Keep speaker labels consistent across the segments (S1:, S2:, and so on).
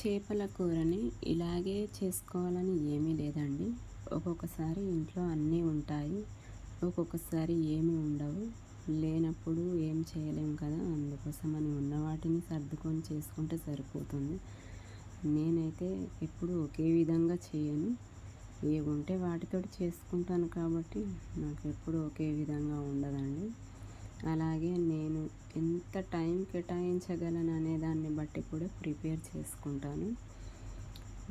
S1: చేపల కూరని ఇలాగే చేసుకోవాలని ఏమీ లేదండి. ఒక్కొక్కసారి ఇంట్లో అన్నీ ఉంటాయి, ఒక్కొక్కసారి ఏమీ ఉండవు. లేనప్పుడు ఏం చేయలేం కదా, అందుకోసమని ఉన్న వాటిని సర్దుకొని చేసుకుంటే సరిపోతుంది. నేనైతే ఎప్పుడు ఒకే విధంగా చేయను, ఏవి ఉంటే వాటితోటి చేసుకుంటాను కాబట్టి నాకు ఎప్పుడు ఒకే విధంగా ఉండదండి. అలాగే నేను ఎంత టైం కేటాయించగలను అనే దాన్ని బట్టి కూడా ప్రిపేర్ చేసుకుంటాను.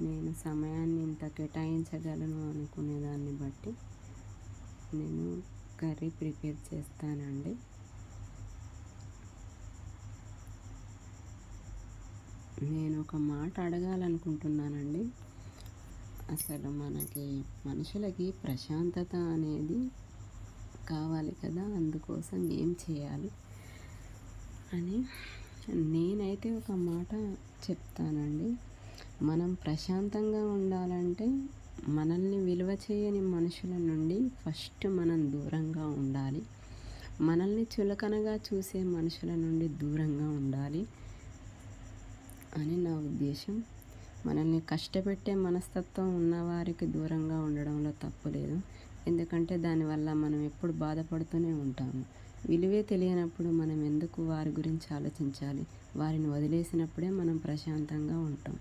S1: నేను సమయాన్ని ఇంత కేటాయించగలను అనుకునే దాన్ని బట్టి నేను కర్రీ ప్రిపేర్ చేస్తానండి. నేను ఒక మాట అడగాలనుకుంటున్నానండి. అసలు మనుషులకి ప్రశాంతత అనేది కావాలి కదా, అందుకోసం ఏం చేయాలి అని నేనైతే ఒక మాట చెప్తానండి. మనం ప్రశాంతంగా ఉండాలంటే మనల్ని విలువ చేయని మనుషుల నుండి ఫస్ట్ మనం దూరంగా ఉండాలి. మనల్ని చులకనగా చూసే మనుషుల నుండి దూరంగా ఉండాలి అని నా ఉద్దేశం. మనల్ని కష్టపెట్టే మనస్తత్వం ఉన్నవారికి దూరంగా ఉండడంలో తప్పు లేదు. ఎందుకంటే దానివల్ల మనం ఎప్పుడు బాధపడుతూనే ఉంటాము. విలువే తెలియనప్పుడు మనం ఎందుకు వారి గురించి ఆలోచించాలి? వారిని వదిలేసినప్పుడే మనం ప్రశాంతంగా ఉంటాం.